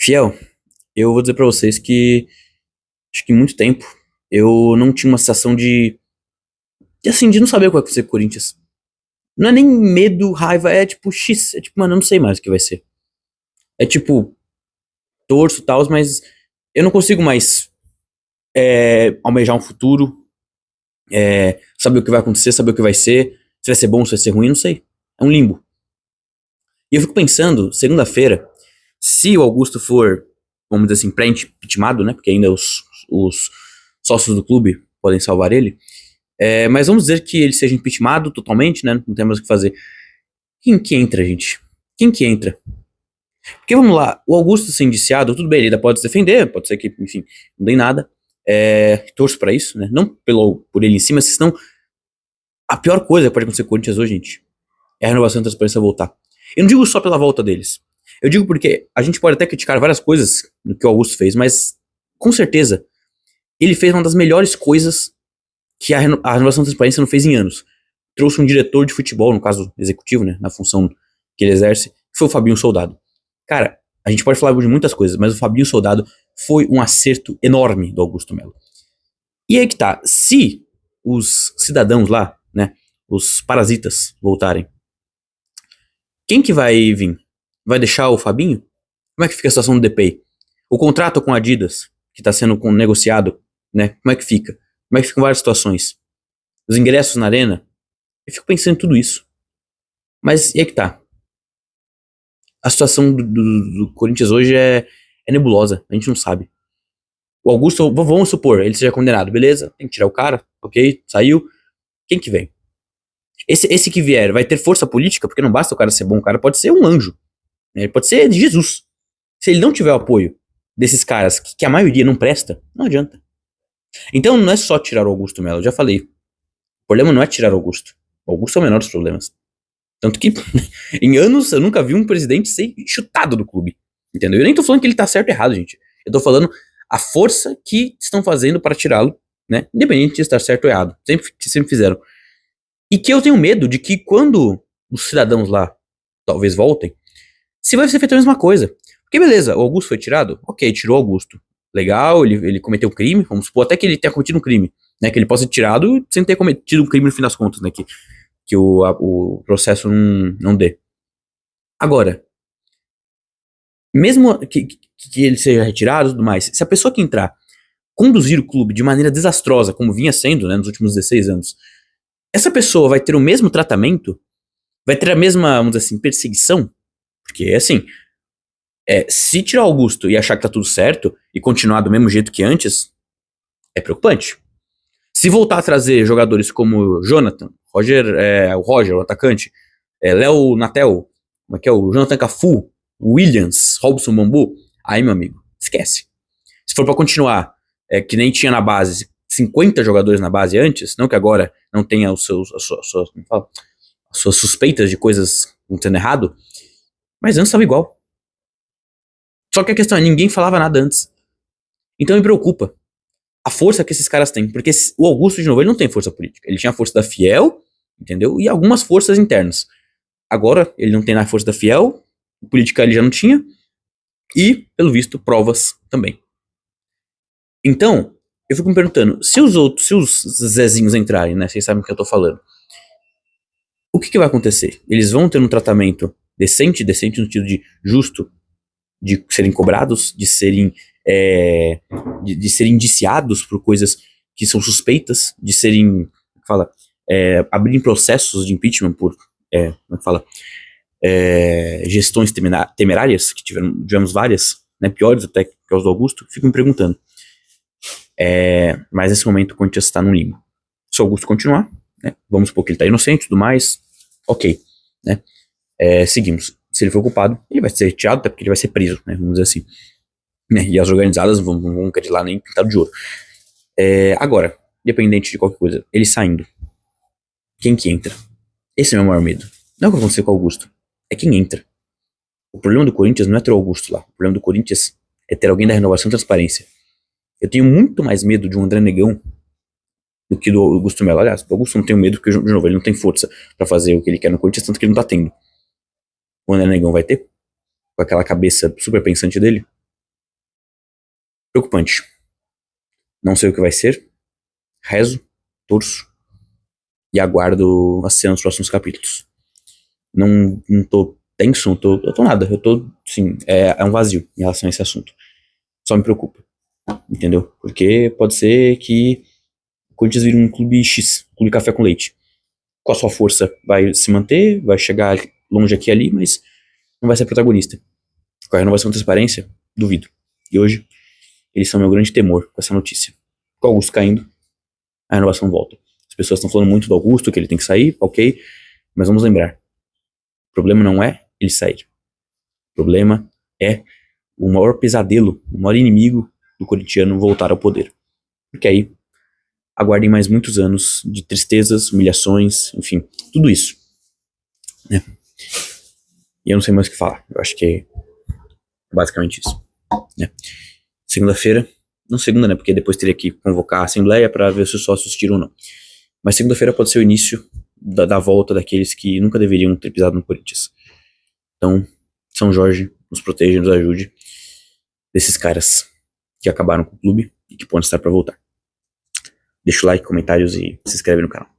Fiel, eu vou dizer pra vocês que acho que em muito tempo eu não tinha uma sensação de não saber o que vai acontecer com o Corinthians. Não é nem medo, raiva, é tipo X, é tipo, mano, eu não sei mais o que vai ser. É tipo, torço e tal, mas eu não consigo mais almejar um futuro, saber o que vai acontecer, saber o que vai ser, se vai ser bom, se vai ser ruim, não sei. É um limbo. E eu fico pensando, segunda-feira, se o Augusto for, vamos dizer assim, pré-impeachmentado, né? Porque ainda os sócios do clube podem salvar ele. Mas vamos dizer que ele seja impeachmentado totalmente, né? Não temos o que fazer. Quem que entra, gente? Quem que entra? Porque vamos lá, o Augusto ser indiciado, tudo bem, ele ainda pode se defender, pode ser que, enfim, não dê nada. Torço pra isso, né? Não por ele em si, mas senão a pior coisa que pode acontecer com o Corinthians hoje, gente, é a renovação da transparência voltar. Eu não digo só pela volta deles. Eu digo porque a gente pode até criticar várias coisas do que o Augusto fez, mas com certeza ele fez uma das melhores coisas que a renovação da transparência não fez em anos. Trouxe um diretor de futebol, no caso executivo, né, na função que ele exerce, que foi o Fabinho Soldado. Cara, a gente pode falar de muitas coisas, mas o Fabinho Soldado foi um acerto enorme do Augusto Melo. E aí que tá, se os cidadãos lá, né, os parasitas voltarem, quem que vai vir? Vai deixar o Fabinho? Como é que fica a situação do DPI? O contrato com a Adidas, que está sendo negociado, né? Como é que fica? Como é que ficam várias situações? Os ingressos na arena? Eu fico pensando em tudo isso. Mas e aí que tá? A situação do Corinthians hoje é nebulosa. A gente não sabe. O Augusto, vamos supor, ele seja condenado. Beleza, tem que tirar o cara. Ok, saiu. Quem que vem? Esse que vier vai ter força política? Porque não basta o cara ser bom. O cara pode ser um anjo. Né? Ele pode ser de Jesus. Se ele não tiver o apoio desses caras que a maioria não presta, não adianta. Então não é só tirar o Augusto Melo, eu já falei. O problema não é tirar o Augusto. O Augusto é o menor dos problemas. Tanto que em anos eu nunca vi um presidente ser chutado do clube. Entendeu? Eu nem tô falando que ele tá certo ou errado, gente. Eu tô falando a força que estão fazendo para tirá-lo, né? Independente de estar certo ou errado. Sempre fizeram. E que eu tenho medo de que quando os cidadãos lá talvez voltem, se vai ser feito a mesma coisa. Porque beleza, o Augusto foi tirado? Ok, tirou o Augusto. Legal, ele cometeu um crime, vamos supor até que ele tenha cometido um crime, né? Que ele possa ser tirado sem ter cometido um crime no fim das contas, né? Que o processo não dê. Agora, mesmo que ele seja retirado e tudo mais, se a pessoa que entrar conduzir o clube de maneira desastrosa, como vinha sendo, né, nos últimos 16 anos, essa pessoa vai ter o mesmo tratamento? Vai ter a mesma, vamos dizer assim, perseguição? Porque, assim, se tirar o Augusto e achar que tá tudo certo e continuar do mesmo jeito que antes, é preocupante. Se voltar a trazer jogadores como Jonathan, o Roger, o atacante, Léo Natel, como é que é? O Jonathan Cafu, Williams, Robson Bambu, aí, meu amigo, esquece. Se for pra continuar, que nem tinha na base, 50 jogadores na base antes, não que agora não tenha as suas suspeitas de coisas acontecendo errado, mas antes estava igual. Só que a questão é, ninguém falava nada antes. Então me preocupa a força que esses caras têm, porque o Augusto, de novo, ele não tem força política. Ele tinha a força da Fiel, entendeu? E algumas forças internas. Agora, ele não tem na força da Fiel, política ele já não tinha, e, pelo visto, provas também. Então, eu fico me perguntando, se os Zezinhos entrarem, né, vocês sabem o que eu tô falando, o que vai acontecer? Eles vão ter um tratamento decente no sentido de justo, de serem cobrados, de serem indiciados por coisas que são suspeitas, de serem, abrirem processos de impeachment por, gestões temerárias, que tivemos várias, né, piores até que os do Augusto. Fico me perguntando. Mas nesse momento o Corinthians está no limbo. Se o Augusto continuar, né, vamos supor que ele está inocente e tudo mais, ok, né, seguimos. Se ele for culpado, ele vai ser retirado, até porque ele vai ser preso, né, vamos dizer assim. Né, e as organizadas não vão querer lá nem pintado de ouro. Agora, independente de qualquer coisa, ele saindo, quem que entra? Esse é o meu maior medo. Não é o que aconteceu com o Augusto, é quem entra. O problema do Corinthians não é ter o Augusto lá. O problema do Corinthians é ter alguém da renovação e transparência. Eu tenho muito mais medo de um André Negão do que do Augusto Melo. Aliás, do Augusto não tenho medo, porque, de novo, ele não tem força pra fazer o que ele quer no Corinthians, tanto que ele não tá tendo. O André Negão vai ter, com aquela cabeça super pensante dele. Preocupante. Não sei o que vai ser. Rezo, torço e aguardo as cenas dos próximos capítulos. Não tô tenso, eu tô nada. Eu tô, sim, é um vazio em relação a esse assunto. Só me preocupa, entendeu? Porque pode ser que o Corinthians vire um clube X, um clube café com leite. Com a sua força vai se manter, vai chegar longe aqui e ali, mas não vai ser protagonista. Com a renovação da transparência, duvido. E hoje, eles são meu grande temor com essa notícia. Com o Augusto caindo, a renovação volta. As pessoas estão falando muito do Augusto, que ele tem que sair, ok, mas vamos lembrar. O problema não é ele sair. O problema é o maior pesadelo, o maior inimigo do corintiano voltar ao poder. Porque aí, aguardem mais muitos anos de tristezas, humilhações, enfim, tudo isso. Né? E eu não sei mais o que falar. Eu acho que é basicamente isso. Né? Segunda-feira, não segunda, né? Porque depois teria que convocar a assembleia para ver se os sócios tiram ou não. Mas segunda-feira pode ser o início da volta daqueles que nunca deveriam ter pisado no Corinthians. Então, São Jorge, nos proteja, nos ajude desses caras que acabaram com o clube e que podem estar para voltar. Deixa o like, comentários e se inscreve no canal.